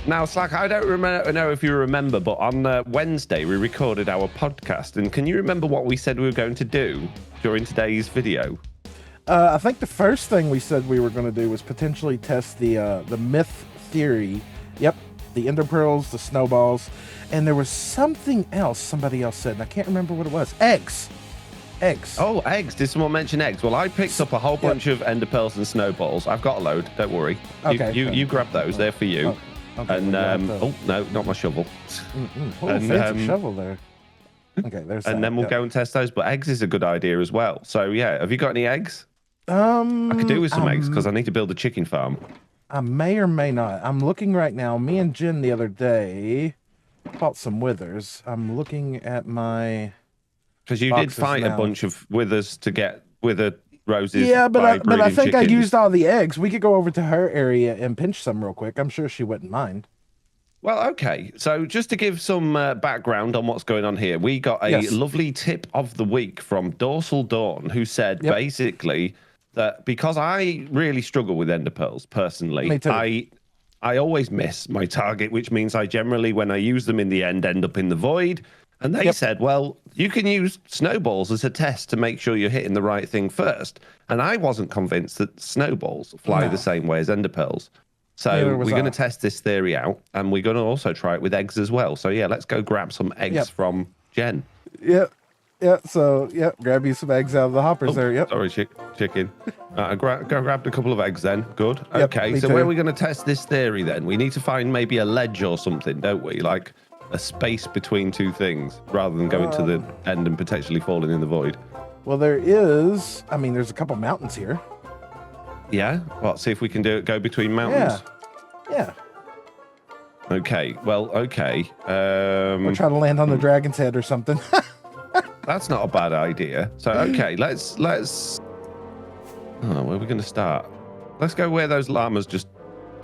Now, Slack, I don't know if you remember, but on Wednesday we recorded our podcast, and can you remember what we said we were going to do during today's video? I think the first thing we said we were going to do was potentially test the myth theory. Yep, the ender pearls, the snowballs, and there was something else somebody else said, and I can't remember what it was. Eggs. Oh, eggs. Did someone mention eggs? Well, I picked up a whole bunch of ender pearls and snowballs. I've got a load. Don't worry. Okay. You grab those. They're for you. Okay, and oh no, not my shovel. Oh, and, fancy shovel there. Okay, there's. And then we'll go and test those. But eggs is a good idea as well. So yeah, have you got any eggs? I could do with some eggs because I need to build a chicken farm. I may or may not. I'm looking right now. Me and Jen the other day bought some withers. I'm looking at my. Because you did fight a bunch of withers to get wither roses. Yeah, but I think chickens. I used all the eggs. We could go over to her area and pinch some real quick. I'm sure she wouldn't mind. Well, okay. So just to give some background on what's going on here, we got a lovely tip of the week from Dorsal Dawn, who said basically that because I really struggle with ender pearls personally, Me too. I always miss my target, which means I generally, when I use them in the end up in the void. And they said, well, you can use snowballs as a test to make sure you're hitting the right thing first. And I wasn't convinced that snowballs fly the same way as ender pearls. So we're going to test this theory out, and we're going to also try it with eggs as well. So yeah, let's go grab some eggs from Jen. Yep. So grab you some eggs out of the hoppers there. Yep. Sorry, chicken. I grabbed a couple of eggs then. Good. Yep, okay. So where are we going to test this theory then? We need to find maybe a ledge or something, don't we? Like a space between two things, rather than going to the end and potentially falling in the void. Well, there's a couple mountains here. Yeah. Well, see if we can go between mountains. Yeah. Okay. Well, okay. We're trying to land on the dragon's head or something. That's not a bad idea. So, okay, let's. Oh, where are we going to start? Let's go where those llamas just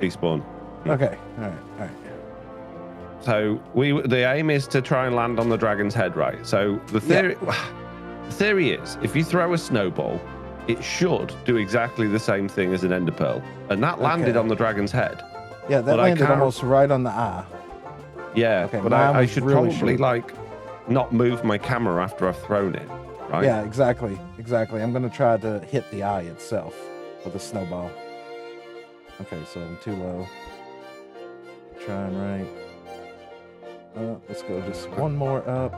despawn. Okay. All right. So the aim is to try and land on the dragon's head, right? So the theory is, if you throw a snowball, it should do exactly the same thing as an ender pearl, and that landed on the dragon's head. Yeah, that landed almost right on the eye. Yeah, okay, but I should really probably not move my camera after I've thrown it, right? Yeah, exactly. I'm going to try to hit the eye itself with a snowball. Okay, so I'm too low. Trying right. Let's go just one more up.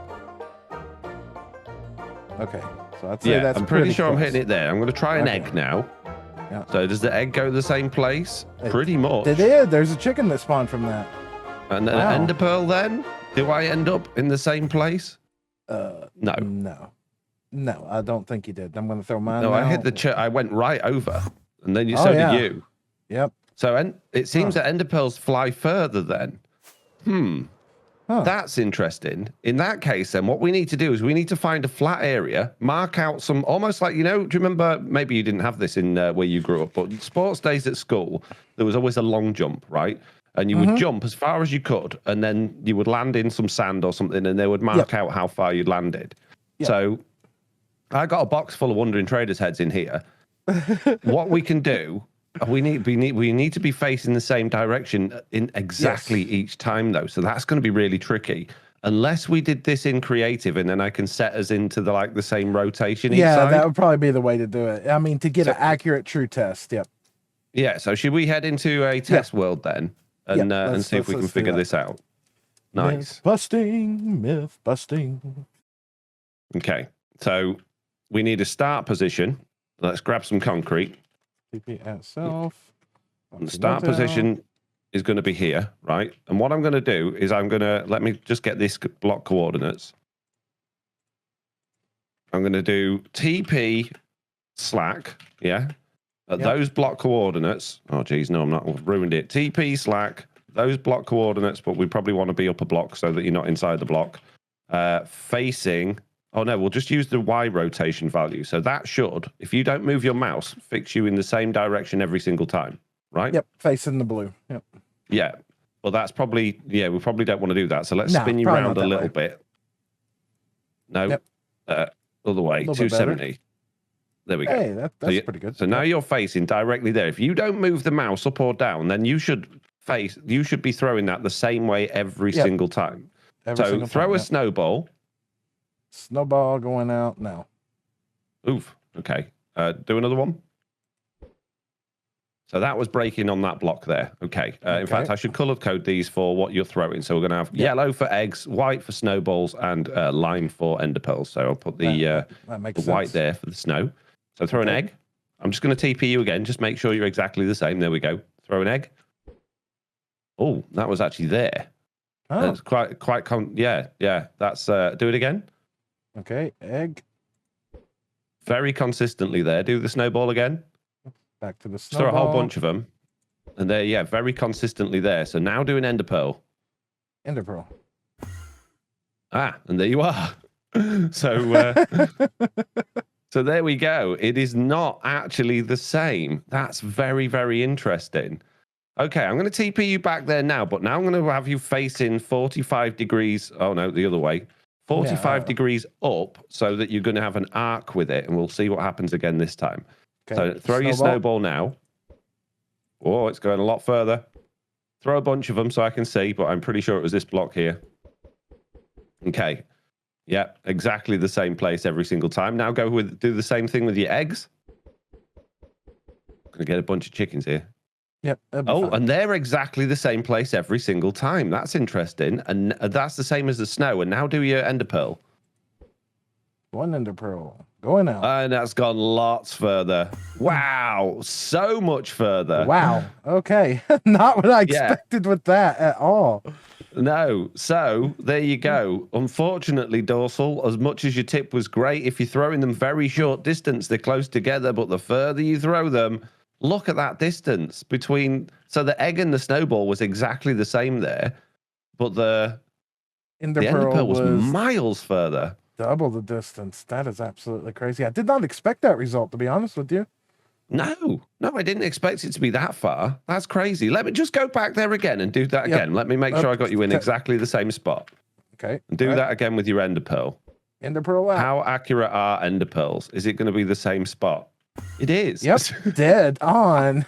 Okay, so I'd say that's I'm pretty sure close. I'm hitting it there. I'm going to try an egg now. Yeah. So does the egg go the same place? Pretty much. It did. There's a chicken that spawned from that. And an ender pearl then? Do I end up in the same place? No, I don't think you did. I'm going to throw mine. No, I hit the I went right over, and then so did you. Yep. So it seems that ender pearls fly further then. That's interesting. In that case, then, what we need to do is we need to find a flat area, mark out some, almost like, do you remember, maybe you didn't have this in where you grew up, but sports days at school, there was always a long jump, right? And you would jump as far as you could, and then you would land in some sand or something, and they would mark out how far you'd landed. Yep. So I got a box full of Wandering Traders heads in here. What we can do, we need to be facing the same direction in exactly each time, though. So that's going to be really tricky. Unless we did this in creative, and then I can set us into the same rotation each side. That would probably be the way to do it. I mean, to get an accurate, true test. Yep. Yeah. So should we head into a test world then? And see if we can figure this out. Nice. Myth busting. Okay, so we need a start position. Let's grab some concrete. TP at self. The start position is going to be here, right? And what I'm going to do is let me just get this block coordinates. I'm going to do TP slack, those block coordinates. Oh, geez, no, I'm not. I've ruined it. TP slack, those block coordinates, but we probably want to be up a block so that you're not inside the block. Facing. Oh, no, we'll just use the Y rotation value. So that should, if you don't move your mouse, fix you in the same direction every single time, right? Yep, facing the blue. Yep. Yeah. Well, that's probably, we probably don't want to do that. So let's spin you around a little bit. No, other way, 270. There we go. Hey, that's pretty good. So now you're facing directly there. If you don't move the mouse up or down, then you should face, you should be throwing that the same way every single time. So throw a snowball. Snowball going out now. Oof. Okay. Do another one. So that was breaking on that block there. Okay. In fact, I should color code these for what you're throwing. So we're going to have yellow for eggs, white for snowballs, and lime for ender pearls. So I'll put the white there for the snow. So throw an egg. I'm just going to TP you again. Just make sure you're exactly the same. There we go. Throw an egg. Oh, that was actually there. Oh. That's quite. Yeah. That's do it again. Okay, egg. Very consistently there. Do the snowball again. Back to the snowball. Throw a whole bunch of them. And there, yeah, very consistently there. So now do an ender pearl. Ender pearl. Ah, and there you are. So, so there we go. It is not actually the same. That's very, very interesting. Okay, I'm going to TP you back there now, but now I'm going to have you facing 45 degrees. Oh, no, the other way. 45 degrees up so that you're going to have an arc with it, and we'll see what happens again this time. Okay. So throw your snowball now. Oh, it's going a lot further. Throw a bunch of them so I can see, but I'm pretty sure it was this block here. Okay. Yep, exactly the same place every single time. Now do the same thing with your eggs. I'm going to get a bunch of chickens here. Yep. Oh, and they're exactly the same place every single time. That's interesting. And that's the same as the snow. And now do your ender pearl. One ender pearl. Going out. And that's gone lots further. Wow. So much further. Wow. Okay. Not what I expected with that at all. No. So there you go. Unfortunately, Dorsal, as much as your tip was great, if you're throwing them very short distance, they're close together. But the further you throw them, look at that distance between. So the egg and the snowball was exactly the same there, but the ender pearl was miles further. Double the distance. That is absolutely crazy. I did not expect that result, to be honest with you. No, I didn't expect it to be that far. That's crazy. Let me just go back there again and do that again. Let me make sure I got you in exactly the same spot. Okay. And do that again with your ender pearl. Ender pearl out. How accurate are ender pearls? Is it going to be the same spot? It is. Yep. Dead on.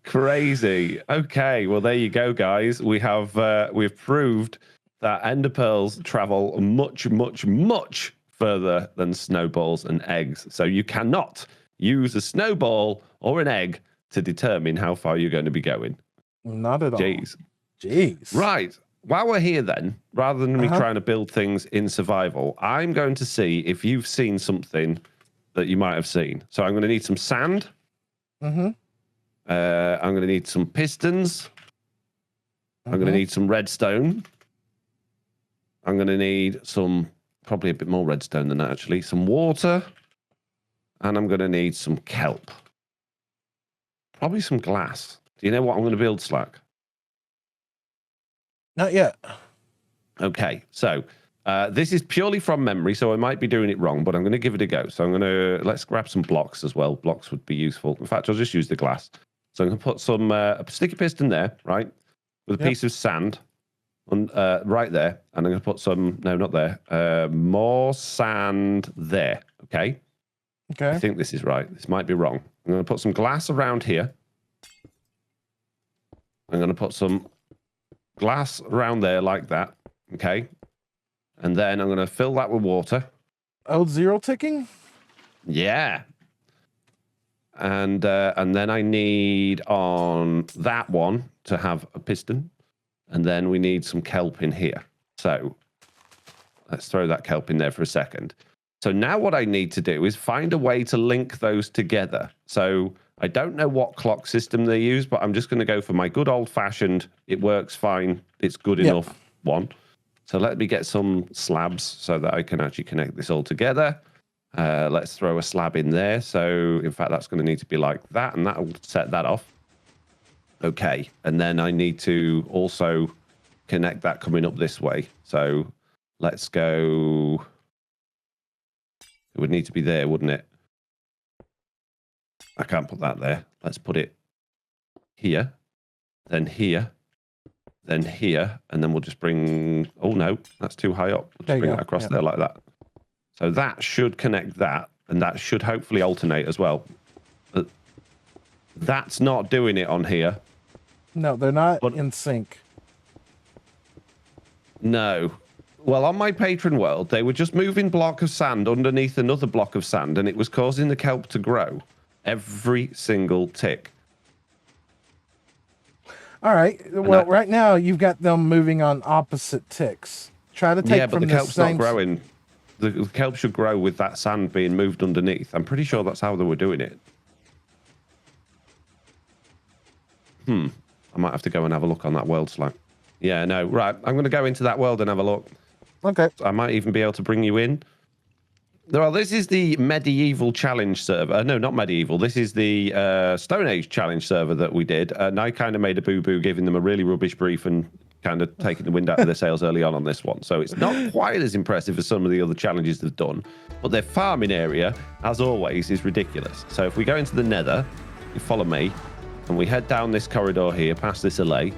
Crazy. Okay. Well, there you go, guys. We've proved that ender pearls travel much, much, much further than snowballs and eggs. So you cannot use a snowball or an egg to determine how far you're going to be going. Not at all. Jeez. Right. While we're here then, rather than me trying to build things in survival, I'm going to see if you've seen something that you might have seen. So I'm going to need some sand. I'm going to need some pistons. I'm going to need some redstone. I'm going to need probably a bit more redstone than that, actually. Some water. And I'm going to need some kelp. Probably some glass. Do you know what I'm going to build, Slack? Not yet. Okay, so this is purely from memory, so I might be doing it wrong, but I'm going to give it a go. So let's grab some blocks as well. Blocks would be useful. In fact, I'll just use the glass. So I'm going to put some a sticky piston there, right? With a piece of sand. Right there, and I'm going to put some. No, not there. More sand there. Okay. I think this is right. This might be wrong. I'm going to put some glass around here. I'm going to put some glass around there like that. Okay. And then I'm going to fill that with water. Oh, zero ticking. Yeah. And then I need on that one to have a piston. And then we need some kelp in here. So let's throw that kelp in there for a second. So now what I need to do is find a way to link those together. So I don't know what clock system they use, but I'm just going to go for my good old-fashioned, it works fine, it's good enough one. So let me get some slabs so that I can actually connect this all together. Let's throw a slab in there. So in fact, that's going to need to be like that, and that'll set that off. Okay, and then I need to also connect that coming up this way. So let's go. It would need to be there, wouldn't it? I can't put that there. Let's put it here, then here, then here, and then we'll just bring. Oh no, that's too high up. We'll just bring it across there like that. So that should connect that, and that should hopefully alternate as well. That's not doing it on here. No, they're not But- in sync. No. Well, on my patron world, they were just moving block of sand underneath another block of sand, and it was causing the kelp to grow every single tick. All right. Well, right now you've got them moving on opposite ticks. Try to take Yeah, but from the the kelp's same. not growing. The kelp should grow with that sand being moved underneath. I'm pretty sure that's how they were doing it. I might have to go and have a look on that world, Slack. Yeah, no, right. I'm going to go into that world and have a look. Okay. I might even be able to bring you in. Well, this is the medieval challenge server. No, not medieval. This is the Stone Age challenge server that we did. And I kind of made a boo-boo, giving them a really rubbish brief and kind of taking the wind out of their sails early on this one. So it's not quite as impressive as some of the other challenges they've done. But their farming area, as always, is ridiculous. So if we go into the nether, you follow me, and we head down this corridor here, past this alley.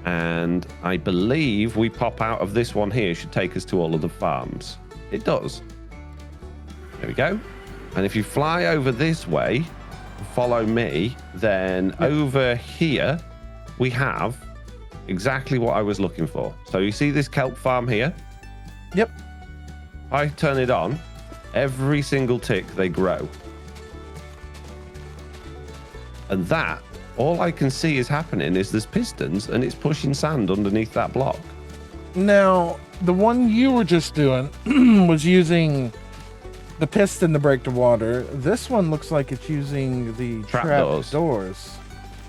And I believe we pop out of this one here, should take us to all of the farms. It does. There we go. And if you fly over this way, follow me, then over here, we have exactly what I was looking for. So you see this kelp farm here? Yep. I turn it on. Every single tick, they grow. And that, all I can see is happening is there's pistons and it's pushing sand underneath that block. Now, the one you were just doing was using the piston to break the water. This one looks like it's using the trap doors.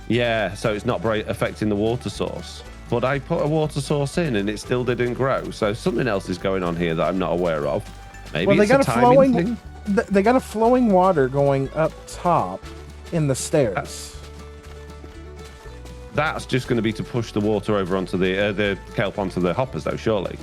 Yeah, so it's not affecting the water source. But I put a water source in and it still didn't grow. So something else is going on here that I'm not aware of. Maybe well, it's a timing thing. They got a flowing water going up top in the stairs. That's just going to be to push the water over onto the kelp onto the hoppers, though, surely.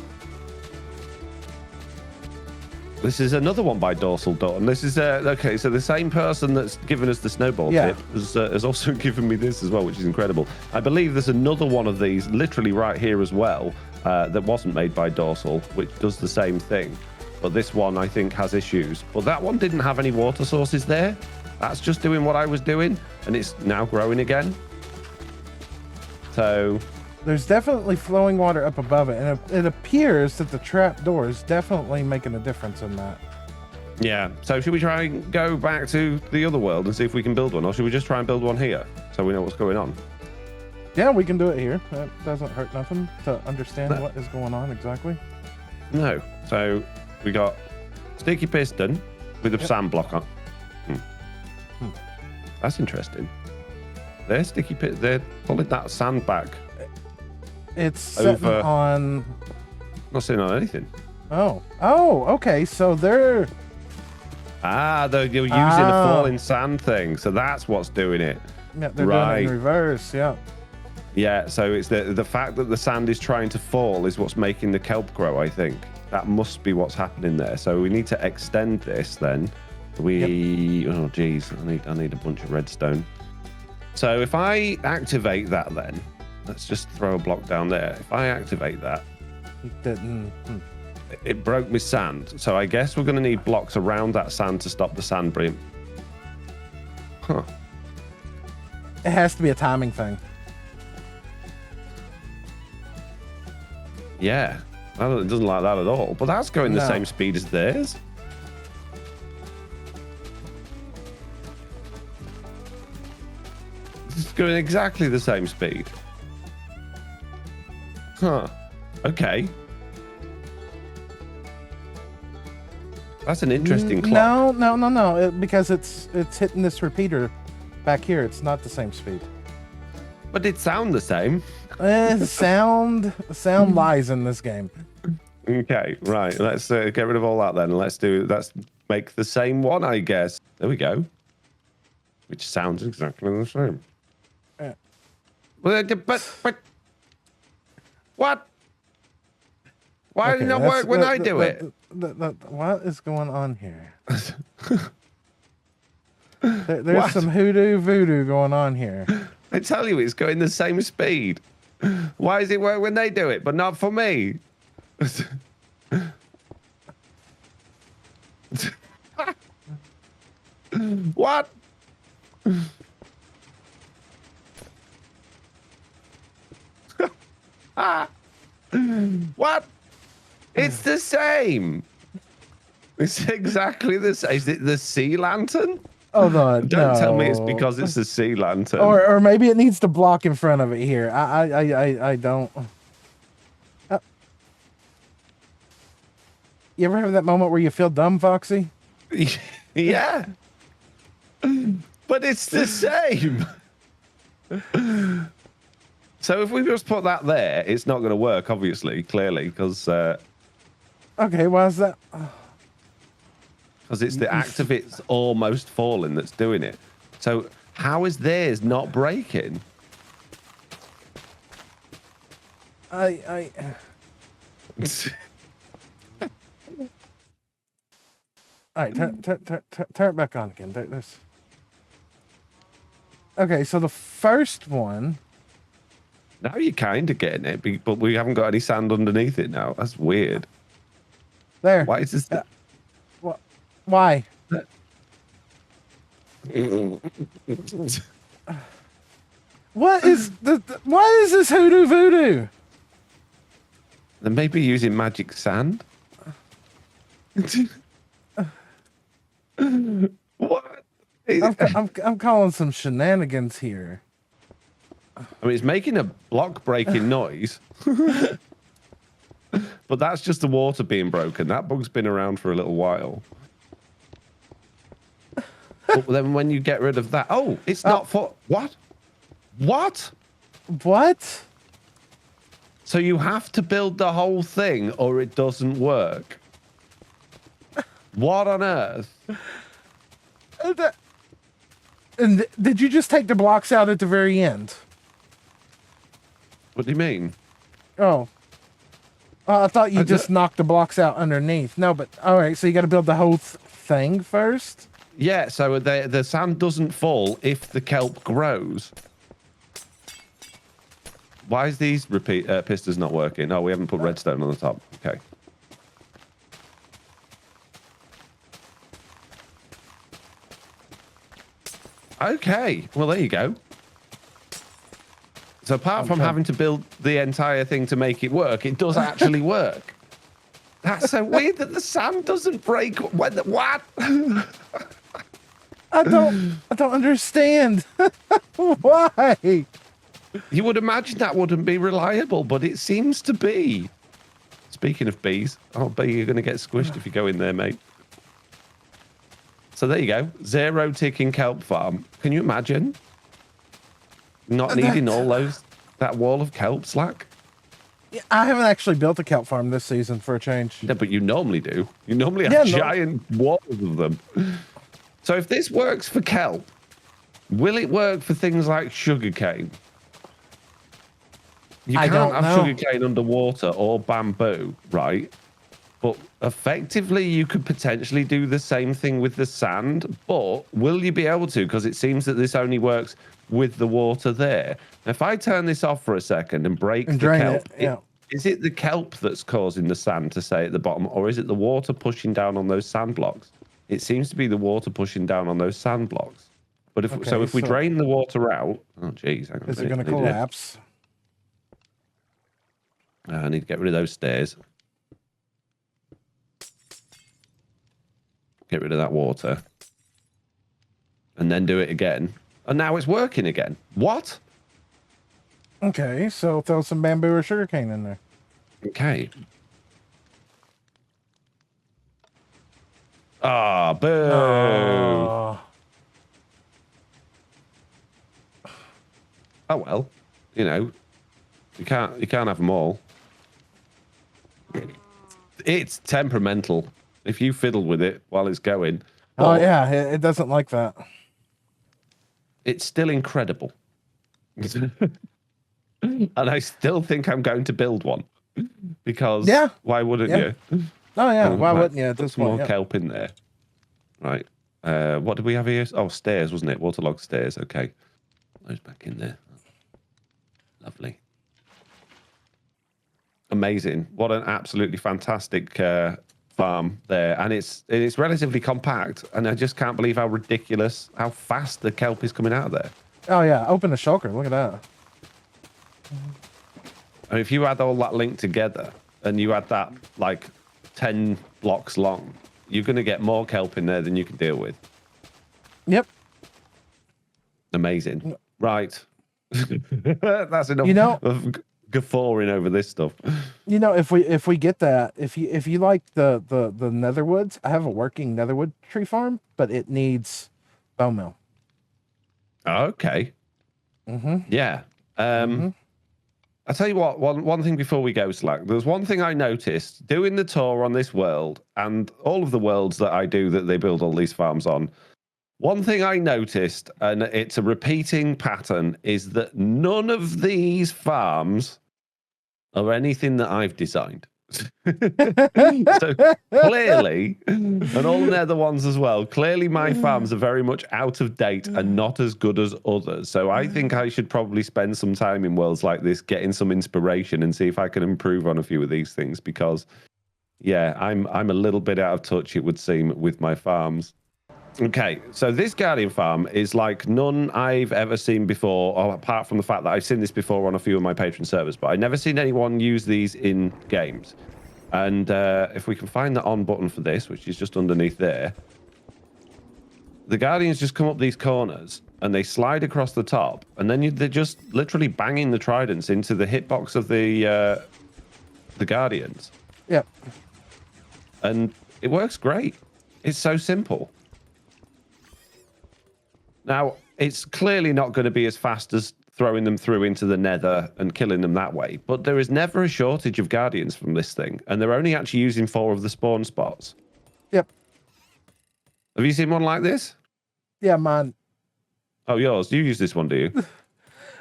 This is another one by Dorsal Dawn. This is okay. So the same person that's given us the snowball tip has also given me this as well, which is incredible. I believe there's another one of these literally right here as well that wasn't made by Dorsal, which does the same thing. But this one I think has issues. But that one didn't have any water sources there. That's just doing what I was doing, and it's now growing again. So there's definitely flowing water up above it, and it appears that the trap door is definitely making a difference in that. Yeah. So should we try and go back to the other world and see if we can build one, or should we just try and build one here so we know what's going on? Yeah, we can do it here. That doesn't hurt nothing to understand what is going on exactly. No. So we got sticky piston with a sand block on. That's interesting. They're sticky pit. They're pulling that sand back. It's sitting on. Not sitting on anything. Oh, okay. So they're. They're using a falling sand thing. So that's what's doing it. Yeah, they're doing it in reverse. Yeah. Yeah. So it's the fact that the sand is trying to fall is what's making the kelp grow. I think that must be what's happening there. So we need to extend this then. Oh geez, I need a bunch of redstone. So if I activate that then, let's just throw a block down there. If I activate that, it broke my sand. So I guess we're going to need blocks around that sand to stop the sand brim. Huh. It has to be a timing thing. Yeah. It doesn't like that at all. But that's going the same speed as theirs. It's going exactly the same speed. Huh. Okay. That's an interesting clock. No. Because it's hitting this repeater back here. It's not the same speed. But it sound the same. Sound lies in this game. Okay, right. Let's get rid of all that then. Let's make the same one, I guess. There we go. Which sounds exactly the same. But what? Why did it not work when I do it? What is going on here? There's some hoodoo voodoo going on here. I tell you, it's going the same speed. Why does it work when they do it, but not for me? What? What? It's the same. It's exactly the same. Is it the sea lantern? Hold on. Don't tell me it's no. because it's a sea lantern. Or maybe it needs to block in front of it here. I don't. You ever have that moment where you feel dumb, Foxy? Yeah. But it's the same. So if we just put that there, it's not going to work, obviously, clearly, because Okay, why is that? it's the act of it's almost falling that's doing it. So how is theirs not breaking? All right, turn it back on again. There's... Okay, so the first one. Now you're kind of getting it, but we haven't got any sand underneath it now. That's weird. There. Why is this? Why? What is why is this hoodoo voodoo? They may be using magic sand. What? I'm calling some shenanigans here. I mean, it's making a block breaking noise. But that's just the water being broken. That bug's been around for a little while. But then when you get rid of that... Oh, it's not for... What? What? What? So you have to build the whole thing or it doesn't work? What on earth? And did you just take the blocks out at the very end? What do you mean? Oh. I thought you just knocked the blocks out underneath. No, but all right, so you got to build the whole thing first? Yeah, so the sand doesn't fall if the kelp grows. Why is these pistons not working? Oh, we haven't put redstone on the top. Okay. Okay, well, there you go. So apart from having to build the entire thing to make it work, it does actually work. That's so weird that the sand doesn't break. What? I don't understand. Why? You would imagine that wouldn't be reliable, but it seems to be. Speaking of bees, I'll bet you're going to get squished if you go in there, mate. So there you go. 0 ticking kelp farm. Can you imagine? Not needing all that wall of kelp, Slack? Yeah, I haven't actually built a kelp farm this season for a change. No, but you normally do. You normally have giant walls of them. So if this works for kelp, will it work for things like sugarcane? You can't have sugarcane underwater or bamboo, right? But effectively, you could potentially do the same thing with the sand. But will you be able to? Because it seems that this only works with the water there. Now, if I turn this off for a second and break the kelp, is it the kelp that's causing the sand to stay at the bottom, or is it the water pushing down on those sand blocks? It seems to be the water pushing down on those sand blocks. But if we drain the water out, oh geez, is it going to collapse? I need to get rid of those stairs. Get rid of that water. And then do it again. And now it's working again. What? Okay, so throw some bamboo or sugarcane in there. Okay. Ah, boo. Oh well. You know, you can't have them all. It's temperamental. If you fiddle with it while it's going. Oh yeah, it doesn't like that. It's still incredible. And I still think I'm going to build one. Because why wouldn't you? Oh yeah, why wouldn't you? There's more kelp in there. Right. What did we have here? Oh, stairs, wasn't it? Waterlogged stairs. Okay. Those back in there. Lovely. Amazing. What an absolutely fantastic farm there. And it's relatively compact. And I just can't believe how fast the kelp is coming out of there. Oh yeah, open the shulker. Look at that. And if you add all that link together and you add that like 10 blocks long, you're going to get more kelp in there than you can deal with. Yep. Amazing. Right. That's enough of guffawing over this stuff. You know, if we get that, if you like the netherwoods, I have a working netherwood tree farm, but it needs bone meal. Okay. Yeah. I'll tell you what, one thing before we go, Slack, there's one thing I noticed doing the tour on this world and all of the worlds that I do that they build all these farms on. One thing I noticed, and it's a repeating pattern, is that none of these farms are anything that I've designed. So clearly, and all the other ones as well, clearly my farms are very much out of date and not as good as others. So I think I should probably spend some time in worlds like this getting some inspiration and see if I can improve on a few of these things, because yeah, I'm a little bit out of touch, it would seem, with my farms. Okay, so this Guardian farm is like none I've ever seen before, apart from the fact that I've seen this before on a few of my patron servers, but I've never seen anyone use these in games. And if we can find the on button for this, which is just underneath there, the Guardians just come up these corners and they slide across the top, and then they're just literally banging the tridents into the hitbox of the Guardians. Yep. And it works great. It's so simple. Now, it's clearly not going to be as fast as throwing them through into the nether and killing them that way, but there is never a shortage of Guardians from this thing, and they're only actually using 4 of the spawn spots. Yep. Have you seen one like this? Yeah, mine. Oh, yours. You use this one, do you?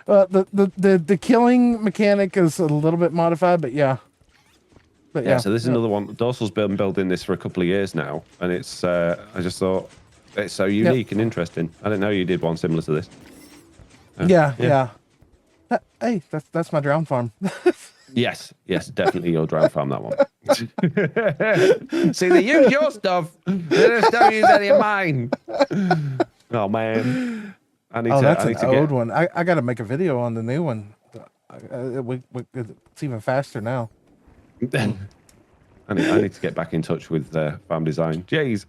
The killing mechanic is a little bit modified, but yeah. But yeah, so this is another one. Dorsal's been building this for a couple of years now, and it's I just thought it's so unique and interesting. I didn't know you did one similar to this. Yeah. Hey, that's my drown farm. Yes, definitely your drown farm, that one. See, they use your stuff. They just don't use any of mine. Oh, man. That's an old one. I got to make a video on the new one. It's even faster now. I need to get back in touch with farm design. Jeez.